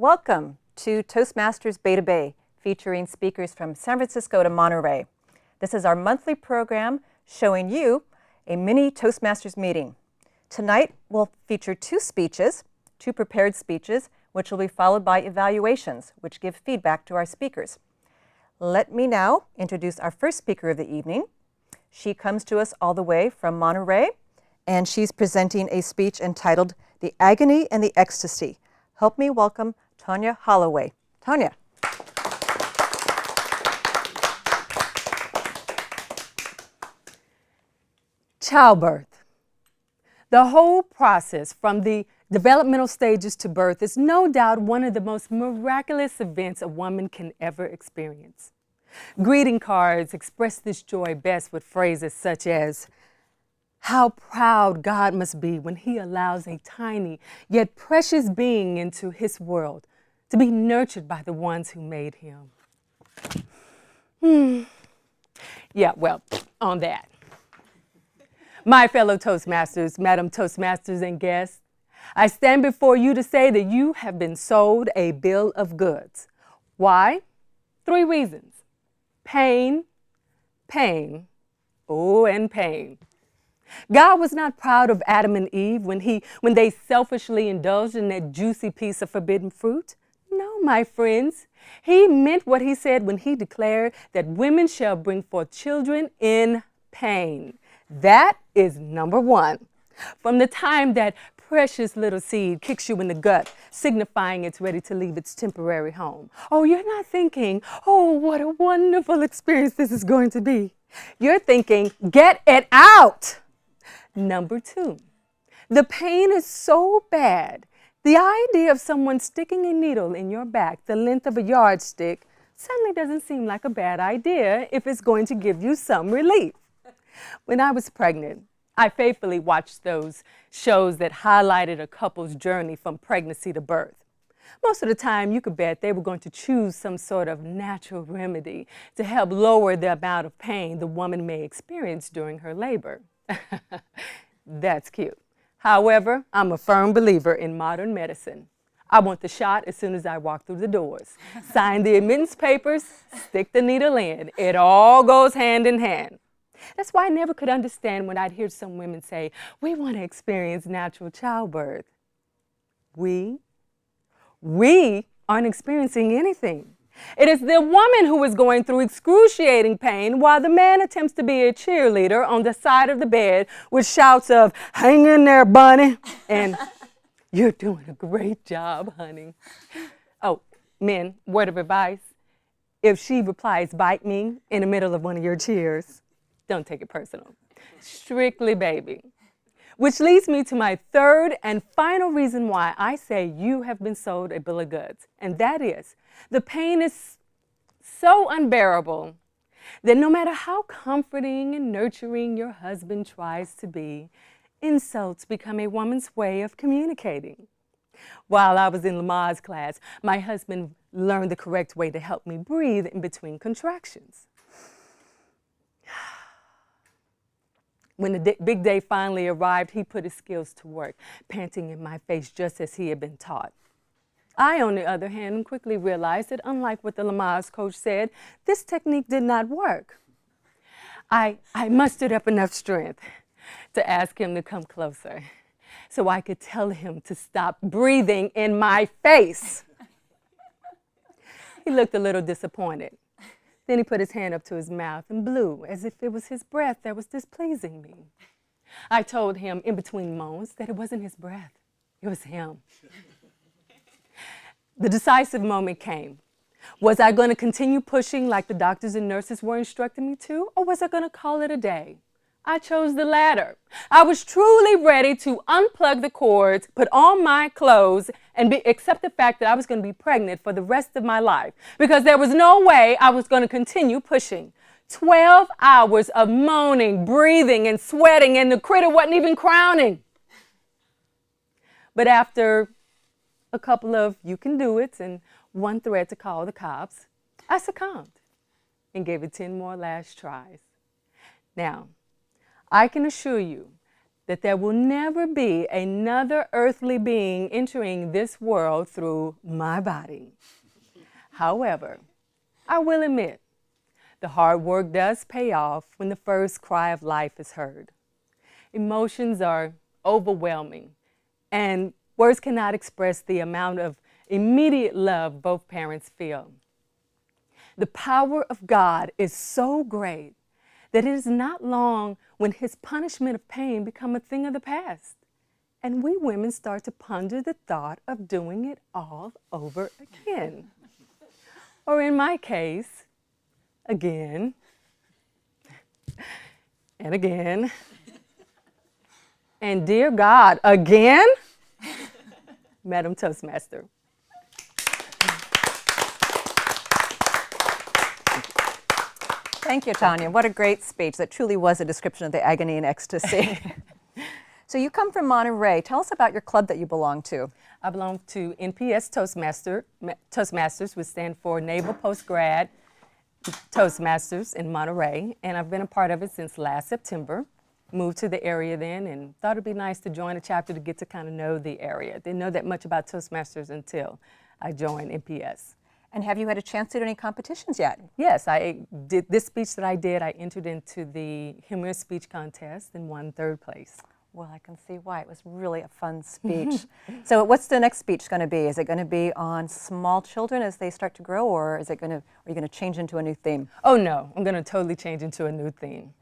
Welcome to Toastmasters Beta Bay, featuring speakers from San Francisco to Monterey. This is our monthly program showing you a mini Toastmasters meeting. Tonight we'll feature two prepared speeches, which will be followed by evaluations, which give feedback to our speakers. Let me now introduce our first speaker of the evening. She comes to us all the way from Monterey, and she's presenting a speech entitled The Agony and the Ecstasy. Help me welcome Tonya Holloway. Tonya. Childbirth. The whole process from the developmental stages to birth is no doubt one of the most miraculous events a woman can ever experience. Greeting cards express this joy best with phrases such as, "How proud God must be when He allows a tiny yet precious being into His world to be nurtured by the ones who made Him." Yeah, well, on that. My fellow Toastmasters, Madam Toastmasters and guests, I stand before you to say that you have been sold a bill of goods. Why? 3 reasons. Pain, pain, and pain. God was not proud of Adam and Eve when they selfishly indulged in that juicy piece of forbidden fruit. No, my friends. He meant what He said when He declared that women shall bring forth children in pain. That is number 1. From the time that precious little seed kicks you in the gut, signifying it's ready to leave its temporary home. Oh, you're not thinking, oh, what a wonderful experience this is going to be. You're thinking, get it out. Number 2, the pain is so bad. The idea of someone sticking a needle in your back the length of a yardstick suddenly doesn't seem like a bad idea if it's going to give you some relief. When I was pregnant, I faithfully watched those shows that highlighted a couple's journey from pregnancy to birth. Most of the time, you could bet they were going to choose some sort of natural remedy to help lower the amount of pain the woman may experience during her labor. That's cute. However, I'm a firm believer in modern medicine. I want the shot as soon as I walk through the doors. Sign the admittance papers, stick the needle in. It all goes hand in hand. That's why I never could understand when I'd hear some women say, we want to experience natural childbirth. We aren't experiencing anything. It is the woman who is going through excruciating pain while the man attempts to be a cheerleader on the side of the bed with shouts of, "Hang in there, bunny," and "You're doing a great job, honey." Oh, men, word of advice. If she replies, "Bite me," in the middle of one of your cheers, don't take it personal. Strictly baby. Which leads me to my third and final reason why I say you have been sold a bill of goods. And that is, the pain is so unbearable that no matter how comforting and nurturing your husband tries to be, insults become a woman's way of communicating. While I was in Lamaze class, my husband learned the correct way to help me breathe in between contractions. When the big day finally arrived, he put his skills to work, panting in my face just as he had been taught. I, on the other hand, quickly realized that unlike what the Lamaze coach said, this technique did not work. I mustered up enough strength to ask him to come closer so I could tell him to stop breathing in my face. He looked a little disappointed. Then he put his hand up to his mouth and blew as if it was his breath that was displeasing me. I told him in between moans that it wasn't his breath, it was him. The decisive moment came. Was I going to continue pushing like the doctors and nurses were instructing me to, or was I going to call it a day? I chose the latter. I was truly ready to unplug the cords, put on my clothes, and accept the fact that I was going to be pregnant for the rest of my life, because there was no way I was going to continue pushing. 12 hours of moaning, breathing, and sweating, and the critter wasn't even crowning. But after a couple of you can do it and one threat to call the cops, I succumbed and gave it 10 more last tries. Now, I can assure you that there will never be another earthly being entering this world through my body. However, I will admit, the hard work does pay off when the first cry of life is heard. Emotions are overwhelming, and words cannot express the amount of immediate love both parents feel. The power of God is so great that it is not long when his punishment of pain become a thing of the past, and we women start to ponder the thought of doing it all over again. Or in my case, again, and again, and dear God, again? Madam Toastmaster. Thank you, Tonya. What a great speech. That truly was a description of the agony and ecstasy. So you come from Monterey. Tell us about your club that you belong to. I belong to NPS Toastmasters, which stand for Naval Postgrad Toastmasters in Monterey, and I've been a part of it since last September. Moved to the area then and thought it'd be nice to join a chapter to get to kind of know the area. Didn't know that much about Toastmasters until I joined NPS. And have you had a chance to do any competitions yet? Yes, I did this speech that I did. I entered into the humorous speech contest and won 3rd place. Well, I can see why. It was really a fun speech. So what's the next speech going to be? Is it going to be on small children as they start to grow, or is it going to, are you going to change into a new theme? Oh no, I'm going to totally change into a new theme.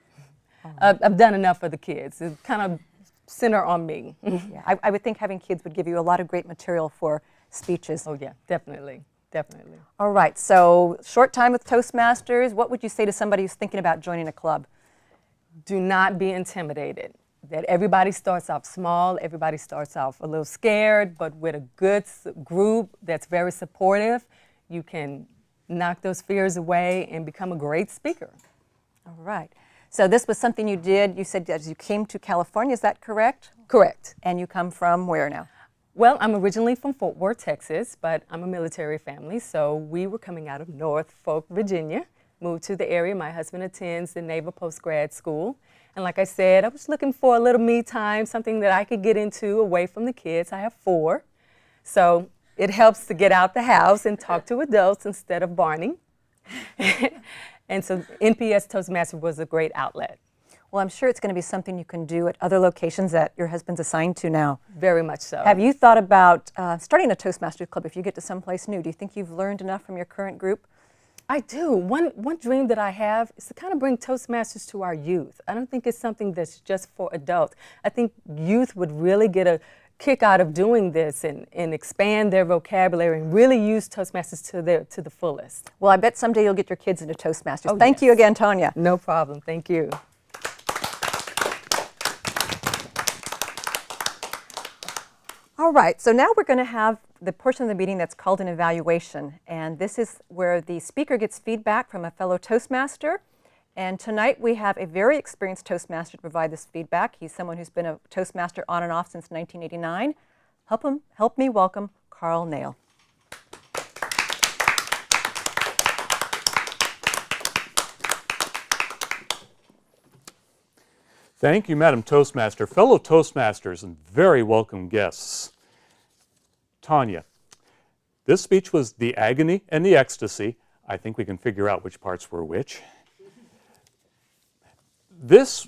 I've done enough for the kids. It's kind of center on me. Yeah, I would think having kids would give you a lot of great material for speeches. Oh yeah, definitely, definitely. All right, so short time with Toastmasters. What would you say to somebody who's thinking about joining a club? Do not be intimidated. That everybody starts off small, everybody starts off a little scared, but with a good group that's very supportive, you can knock those fears away and become a great speaker. All right. So this was something you did, you said as you came to California, is that correct? Correct. And you come from where now? Well, I'm originally from Fort Worth, Texas, but I'm a military family, so we were coming out of Norfolk, Virginia, moved to the area. My husband attends the Naval Postgrad School. And like I said, I was looking for a little me time, something that I could get into away from the kids. I have 4. So it helps to get out the house and talk to adults instead of Barney. And so NPS Toastmaster was a great outlet. Well, I'm sure it's going to be something you can do at other locations that your husband's assigned to now. Very much so. Have you thought about starting a Toastmasters club if you get to someplace new? Do you think you've learned enough from your current group? I do. One dream that I have is to kind of bring Toastmasters to our youth. I don't think it's something that's just for adults. I think youth would really get a kick out of doing this and expand their vocabulary and really use Toastmasters to the fullest. Well, I bet someday you'll get your kids into Toastmasters. Oh, Thank you again, Tonya. No problem. Thank you. All right, so now we're going to have the portion of the meeting that's called an evaluation. And this is where the speaker gets feedback from a fellow Toastmaster. And tonight we have a very experienced Toastmaster to provide this feedback. He's someone who's been a Toastmaster on and off since 1989. Help me welcome Carl Nail. Thank you, Madam Toastmaster, fellow Toastmasters, and very welcome guests. Tonya, this speech was the agony and the ecstasy. I think we can figure out which parts were which. This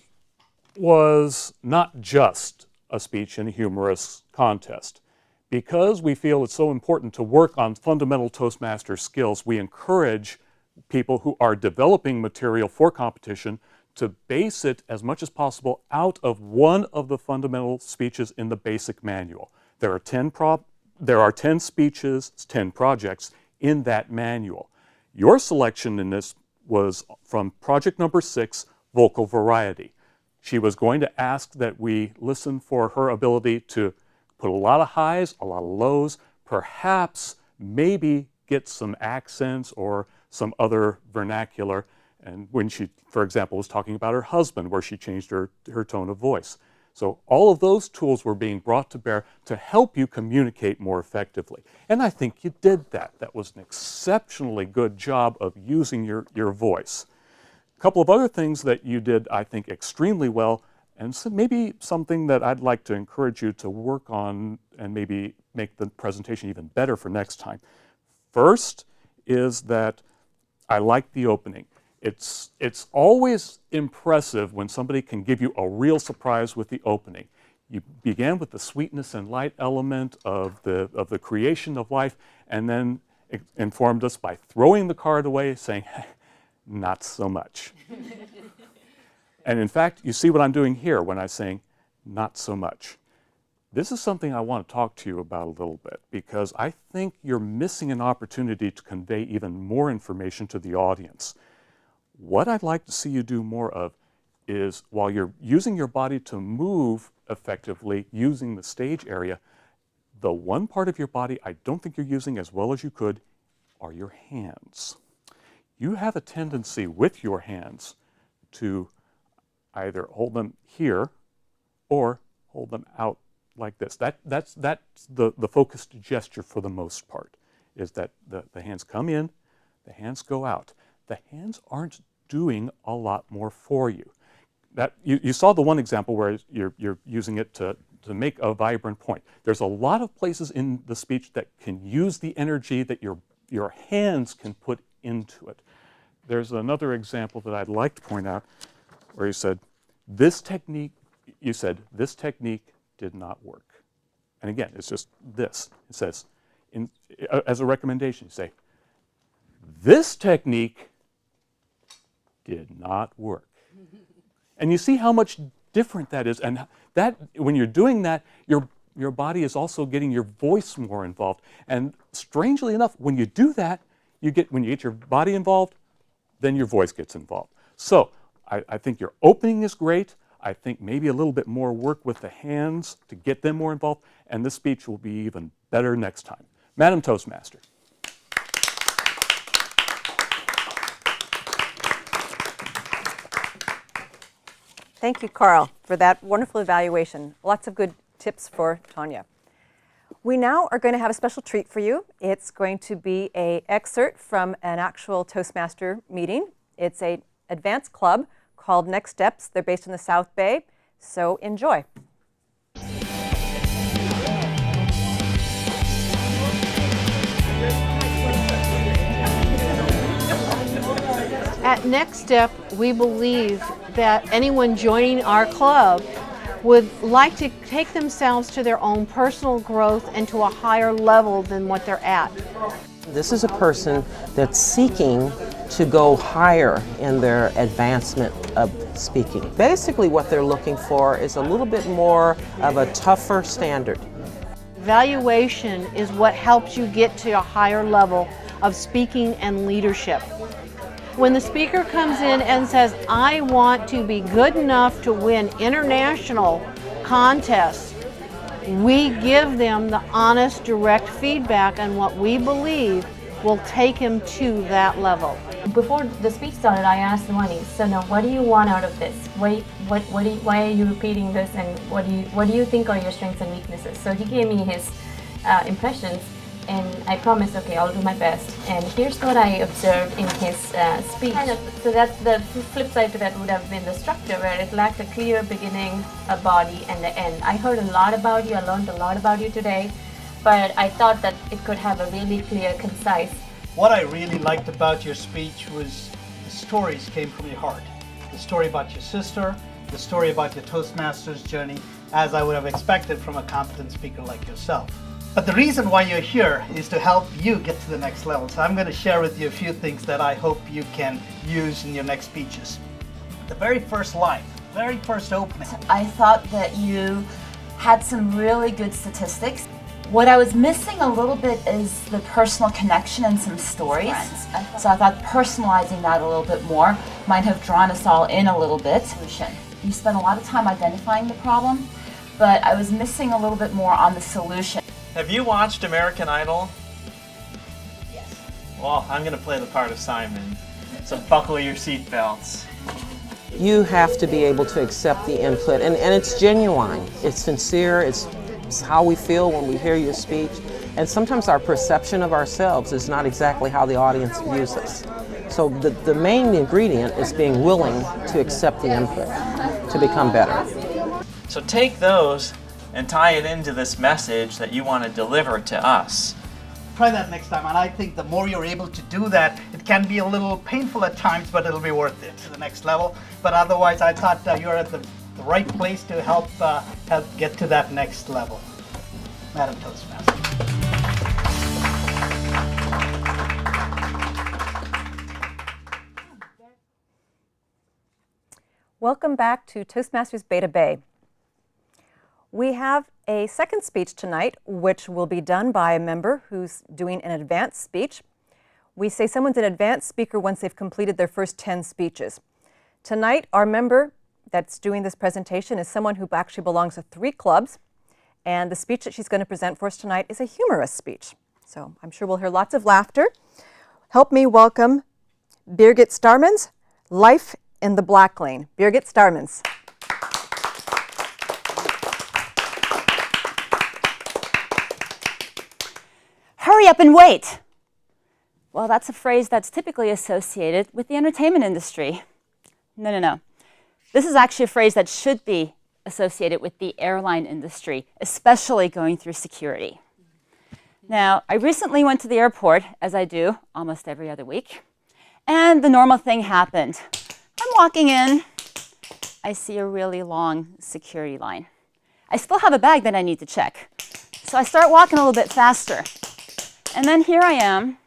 was not just a speech in a humorous contest. Because we feel it's so important to work on fundamental Toastmaster skills, we encourage people who are developing material for competition to base it as much as possible out of one of the fundamental speeches in the basic manual. There are 10 speeches, 10 projects in that manual. Your selection in this was from project number 6, Vocal Variety. She was going to ask that we listen for her ability to put a lot of highs, a lot of lows, perhaps maybe get some accents or some other vernacular. And when she, for example, was talking about her husband, where she changed her tone of voice. So all of those tools were being brought to bear to help you communicate more effectively. And I think you did that. That was an exceptionally good job of using your voice. A couple of other things that you did, I think, extremely well. And so maybe something that I'd like to encourage you to work on and maybe make the presentation even better for next time. First is that I like the opening. It's always impressive when somebody can give you a real surprise with the opening. You began with the sweetness and light element of the creation of life, and then informed us by throwing the card away, saying, not so much. And in fact, you see what I'm doing here when I'm saying, not so much. This is something I want to talk to you about a little bit, because I think you're missing an opportunity to convey even more information to the audience. What I'd like to see you do more of is, while you're using your body to move effectively using the stage area, the one part of your body I don't think you're using as well as you could are your hands. You have a tendency with your hands to either hold them here or hold them out like this. That's the focused gesture for the most part, is that the hands come in, the hands go out. The hands aren't doing a lot more for you. You saw the one example where you're using it to make a vibrant point. There's a lot of places in the speech that can use the energy that your hands can put into it. There's another example that I'd like to point out where you said, this technique did not work. And again, it's just this. It says, as a recommendation, you say, this technique did not work. And you see how much different that is. And that, when you're doing that, your body is also getting your voice more involved. And strangely enough, when you do that, when you get your body involved, then your voice gets involved. So I think your opening is great. I think maybe a little bit more work with the hands to get them more involved, and this speech will be even better next time. Madam Toastmaster. Thank you, Carl, for that wonderful evaluation. Lots of good tips for Tonya. We now are going to have a special treat for you. It's going to be an excerpt from an actual Toastmaster meeting. It's an advanced club called Next Steps. They're based in the South Bay, so enjoy. At Next Step, we believe that anyone joining our club would like to take themselves to their own personal growth and to a higher level than what they're at. This is a person that's seeking to go higher in their advancement of speaking. Basically what they're looking for is a little bit more of a tougher standard. Evaluation is what helps you get to a higher level of speaking and leadership. When the speaker comes in and says, I want to be good enough to win international contests, we give them the honest, direct feedback on what we believe will take him to that level. Before the speech started, I asked Vani, so now what do you want out of this? Why are you repeating this, and what do you think are your strengths and weaknesses? So he gave me his impressions, and I promised, okay, I'll do my best. And here's what I observed in his speech. So that's the flip side to that would have been the structure, where it lacked a clear beginning, a body, and the end. I heard a lot about you, I learned a lot about you today, but I thought that it could have a really clear, concise. What I really liked about your speech was the stories came from your heart. The story about your sister, the story about your Toastmasters journey, as I would have expected from a competent speaker like yourself. But the reason why you're here is to help you get to the next level. So I'm going to share with you a few things that I hope you can use in your next speeches. The very first line, very first opening. I thought that you had some really good statistics. What I was missing a little bit is the personal connection and some stories. So I thought personalizing that a little bit more might have drawn us all in a little bit. You spent a lot of time identifying the problem, but I was missing a little bit more on the solution. Have you watched American Idol? Yes. Well, I'm going to play the part of Simon, so buckle your seatbelts. You have to be able to accept the input, and it's genuine, it's sincere, it's how we feel when we hear your speech, and sometimes our perception of ourselves is not exactly how the audience views us. So the main ingredient is being willing to accept the input to become better. So take those and tie it into this message that you want to deliver to us. Try that next time, and I think the more you're able to do that, it can be a little painful at times, but it'll be worth it to the next level. But otherwise, I thought you're at the right place to help get to that next level. Madam Toastmaster. Welcome back to Toastmasters Beta Bay. We have a second speech tonight, which will be done by a member who's doing an advanced speech. We say someone's an advanced speaker once they've completed their first 10 speeches. Tonight, our member that's doing this presentation is someone who actually belongs to 3 clubs, and the speech that she's going to present for us tonight is a humorous speech. So I'm sure we'll hear lots of laughter. Help me welcome Birgit Starmanns, Life in the Black Lane. Birgit Starmanns. Hurry up and wait. Well, that's a phrase that's typically associated with the entertainment industry. No. This is actually a phrase that should be associated with the airline industry, especially going through security. Now, I recently went to the airport, as I do almost every other week, and the normal thing happened. I'm walking in, I see a really long security line. I still have a bag that I need to check. So I start walking a little bit faster. And then here I am,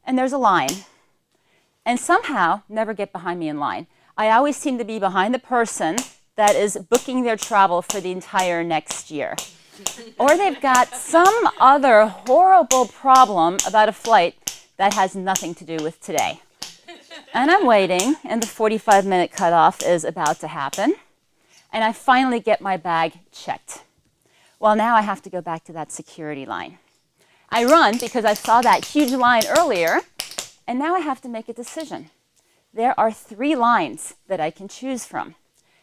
and there's a line. And somehow, never get behind me in line. I always seem to be behind the person that is booking their travel for the entire next year. Or they've got some other horrible problem about a flight that has nothing to do with today. And I'm waiting, and the 45-minute cutoff is about to happen. And I finally get my bag checked. Well, now I have to go back to that security line. I run because I saw that huge line earlier, and now I have to make a decision. There are 3 lines that I can choose from.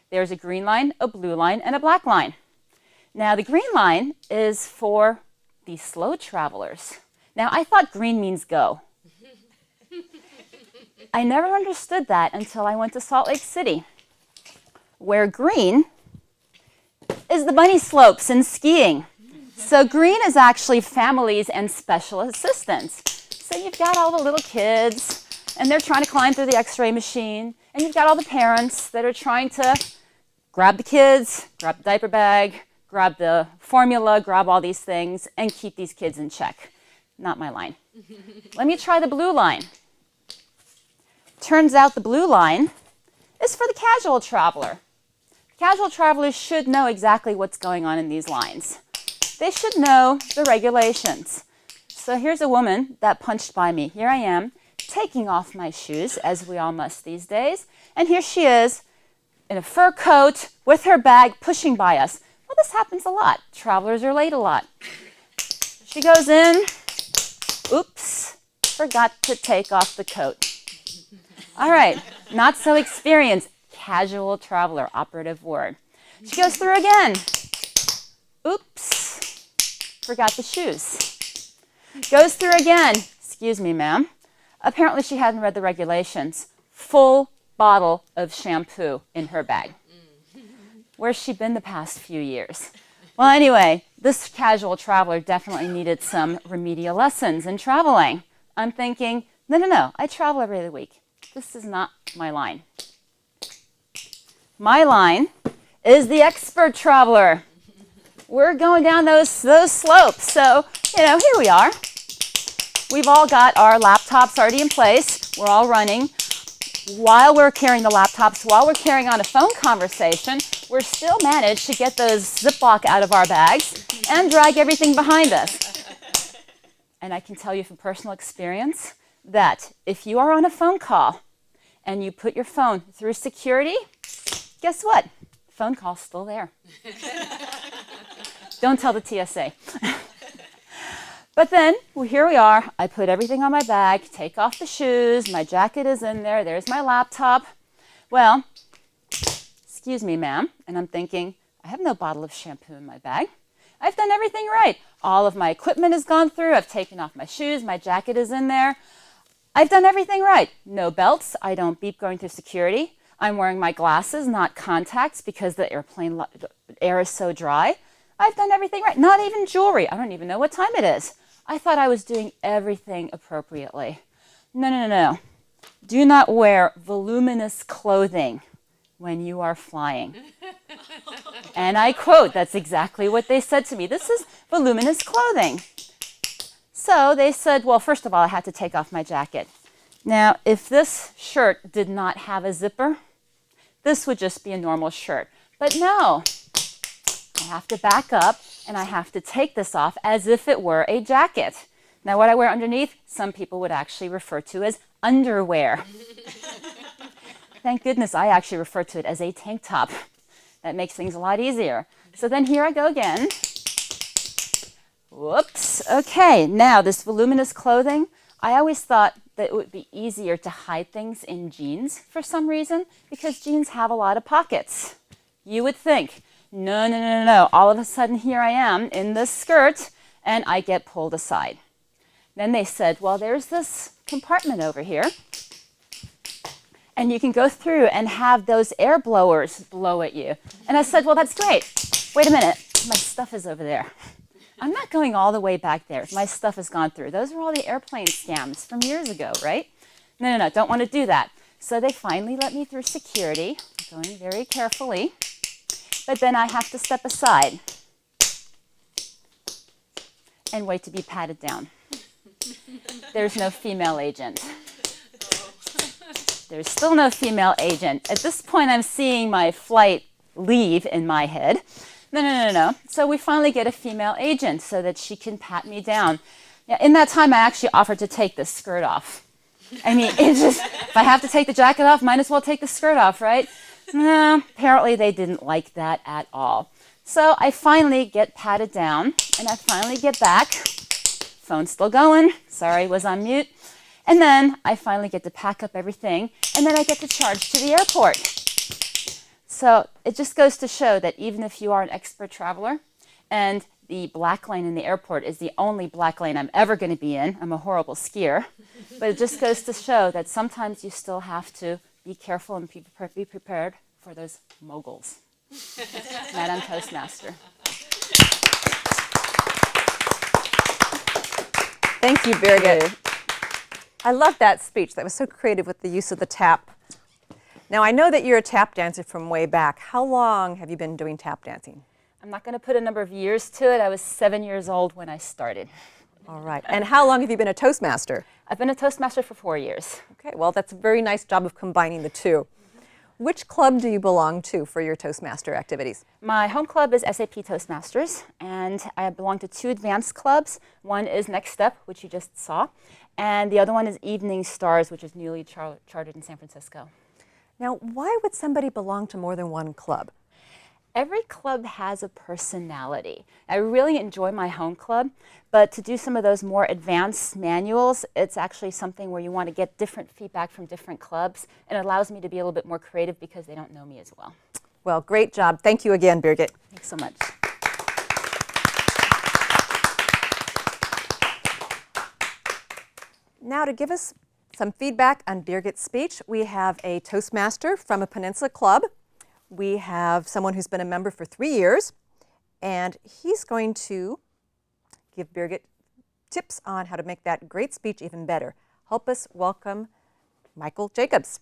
There's a green line, a blue line, and a black line. Now, the green line is for the slow travelers. Now, I thought green means go. I never understood that until I went to Salt Lake City, where green is the bunny slopes and skiing. So green is actually families and special assistants. So you've got all the little kids, and they're trying to climb through the x-ray machine, and you've got all the parents that are trying to grab the kids, grab the diaper bag, grab the formula, grab all these things, and keep these kids in check. Not my line. Let me try the blue line. Turns out the blue line is for the casual traveler. Casual travelers should know exactly what's going on in these lines. They should know the regulations. So here's a woman that punched by me. Here I am, taking off my shoes, as we all must these days. And here she is, in a fur coat, with her bag, pushing by us. Well, this happens a lot. Travelers are late a lot. She goes in. Oops, forgot to take off the coat. All right, not so experienced. Casual traveler, operative word. She goes through again. Oops, forgot the shoes. Goes through again. Excuse me, ma'am. Apparently she hadn't read the regulations. Full bottle of shampoo in her bag. Where's she been the past few years? Well, anyway, this casual traveler definitely needed some remedial lessons in traveling. I'm thinking, no, I travel every other week. This is not my line. My line is the expert traveler. We're going down those slopes. So, here we are. We've all got our laptops already in place. We're all running. While we're carrying the laptops, while we're carrying on a phone conversation, we're still managed to get those Ziploc out of our bags and drag everything behind us. And I can tell you from personal experience that if you are on a phone call and you put your phone through security, guess what? Phone call's still there. Don't tell the TSA. But then, well, here we are. I put everything on my bag, take off the shoes, my jacket is in there, there's my laptop. Well, excuse me, ma'am. And I'm thinking, I have no bottle of shampoo in my bag. I've done everything right. All of my equipment has gone through. I've taken off my shoes, my jacket is in there. I've done everything right. No belts. I don't beep going through security. I'm wearing my glasses, not contacts, because the air is so dry. I've done everything right. Not even jewelry. I don't even know what time it is. I thought I was doing everything appropriately. No, no, no, no. Do not wear voluminous clothing when you are flying. And I quote, that's exactly what they said to me. This is voluminous clothing. So they said, well, first of all, I had to take off my jacket. Now, if this shirt did not have a zipper, this would just be a normal shirt. But no, I have to back up and I have to take this off as if it were a jacket. Now, what I wear underneath, some people would actually refer to as underwear. Thank goodness I actually refer to it as a tank top. That makes things a lot easier. So then here I go again. Whoops. Okay, now this voluminous clothing, I always thought that it would be easier to hide things in jeans for some reason, because jeans have a lot of pockets. You would think, no, no, no, no, no. All of a sudden here I am in this skirt and I get pulled aside. Then they said, well, there's this compartment over here and you can go through and have those air blowers blow at you. And I said, well, that's great. Wait a minute, my stuff is over there. I'm not going all the way back there. My stuff has gone through. Those are all the airplane scams from years ago, right? No, no, no, don't want to do that. So they finally let me through security, going very carefully. But then I have to step aside and wait to be patted down. There's no female agent. There's still no female agent. At this point, I'm seeing my flight leave in my head. No, no, no, no. So we finally get a female agent so that she can pat me down. Yeah, in that time, I actually offered to take the skirt off. I mean, it's just, if I have to take the jacket off, might as well take the skirt off, right? No, apparently they didn't like that at all. So I finally get patted down, and I finally get back. Phone's still going. Sorry, was on mute. And then I finally get to pack up everything, and then I get to charge to the airport. So it just goes to show that even if you are an expert traveler, and the black lane in the airport is the only black lane I'm ever going to be in, I'm a horrible skier, but it just goes to show that sometimes you still have to be careful and be prepared for those moguls. Madam Toastmaster. Thank you, Birgit. I love that speech. That was so creative with the use of the tap. Now, I know that you're a tap dancer from way back. How long have you been doing tap dancing? I'm not going to put a number of years to it. I was 7 years old when I started. All right. And how long have you been a Toastmaster? I've been a Toastmaster for 4 years. Okay, well, that's a very nice job of combining the two. Which club do you belong to for your Toastmaster activities? My home club is SAP Toastmasters, and I belong to 2 advanced clubs. One is Next Step, which you just saw, and the other one is Evening Stars, which is newly chartered in San Francisco. Now, why would somebody belong to more than one club? Every club has a personality. I really enjoy my home club, but to do some of those more advanced manuals, it's actually something where you want to get different feedback from different clubs, and it allows me to be a little bit more creative because they don't know me as well. Well, great job. Thank you again, Birgit. Thanks so much. Now, to give us some feedback on Birgit's speech, we have a Toastmaster from a Peninsula club. We have someone who's been a member for 3 years, and he's going to give Birgit tips on how to make that great speech even better. Help us welcome Michael Jacobs.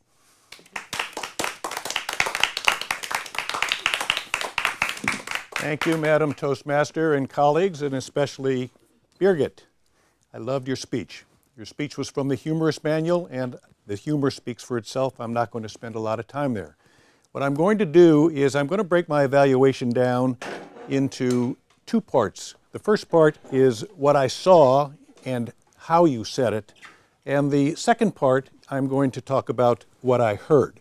Thank you, Madam Toastmaster and colleagues, and especially Birgit. I loved your speech. Your speech was from the Humorous Manual, and the humor speaks for itself. I'm not going to spend a lot of time there. What I'm going to do is I'm going to break my evaluation down into 2 parts. The first part is what I saw and how you said it. And the second part, I'm going to talk about what I heard.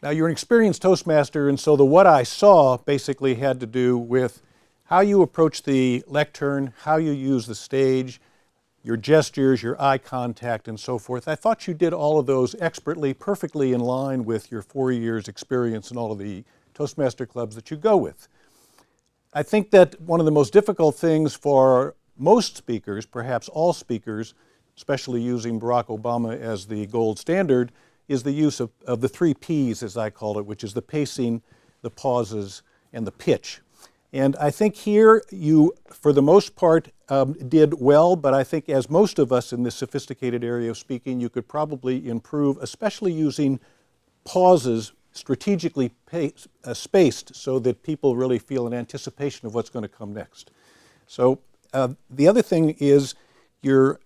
Now, you're an experienced Toastmaster, and so the what I saw basically had to do with how you approach the lectern, how you use the stage, your gestures, your eye contact, and so forth. I thought you did all of those expertly, perfectly in line with your 4 years experience in all of the Toastmaster clubs that you go with. I think that one of the most difficult things for most speakers, perhaps all speakers, especially using Barack Obama as the gold standard, is the use of the 3 Ps, as I call it, which is the pacing, the pauses, and the pitch. And I think here you, for the most part, did well, but I think as most of us in this sophisticated area of speaking, you could probably improve, especially using pauses strategically spaced so that people really feel an anticipation of what's going to come next. So the other thing is your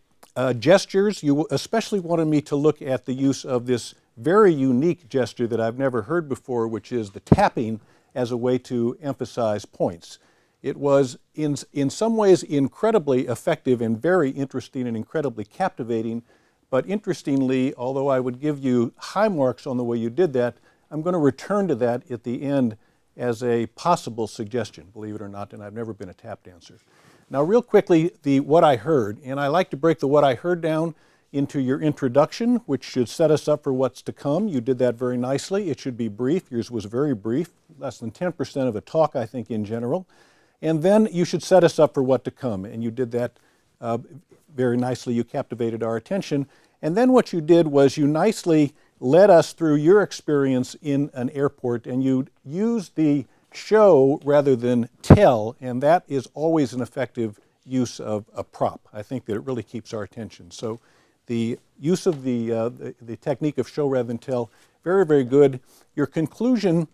gestures. You especially wanted me to look at the use of this very unique gesture that I've never heard before, which is the tapping as a way to emphasize points. It was in some ways incredibly effective and very interesting and incredibly captivating, but interestingly, although I would give you high marks on the way you did that, I'm going to return to that at the end as a possible suggestion, believe it or not, and I've never been a tap dancer. Now real quickly, the what I heard, and I like to break the what I heard down into your introduction, which should set us up for what's to come. You did that very nicely. It should be brief. Yours was very brief, less than 10% of a talk, I think, in general. And then you should set us up for what to come, and you did that very nicely. You captivated our attention. And then what you did was you nicely led us through your experience in an airport, and you used the show rather than tell, and that is always an effective use of a prop. I think that it really keeps our attention. So the use of the technique of show rather than tell, very, very good. Your conclusion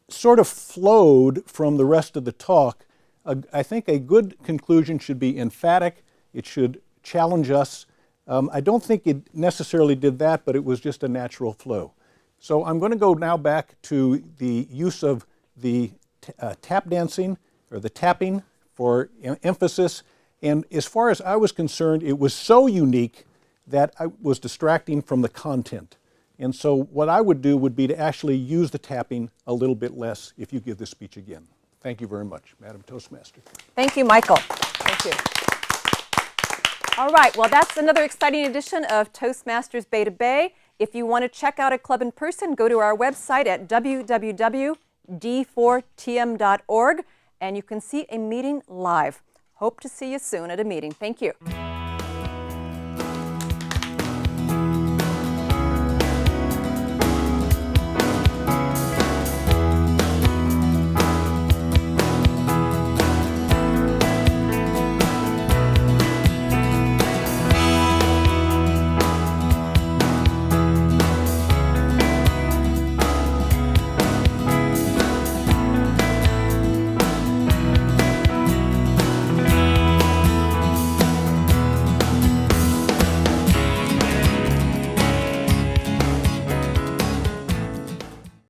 sort of flowed from the rest of the talk. I think a good conclusion should be emphatic. It should challenge us. I don't think it necessarily did that, but it was just a natural flow. So I'm going to go now back to the use of the tap dancing, or the tapping, for emphasis. And as far as I was concerned, it was so unique that I was distracting from the content. And so what I would do would be to actually use the tapping a little bit less if you give this speech again. Thank you very much, Madam Toastmaster. Thank you, Michael. Thank you. All right, well, that's another exciting edition of Toastmasters Beta Bay. If you want to check out a club in person, go to our website at www.d4tm.org, and you can see a meeting live. Hope to see you soon at a meeting. Thank you.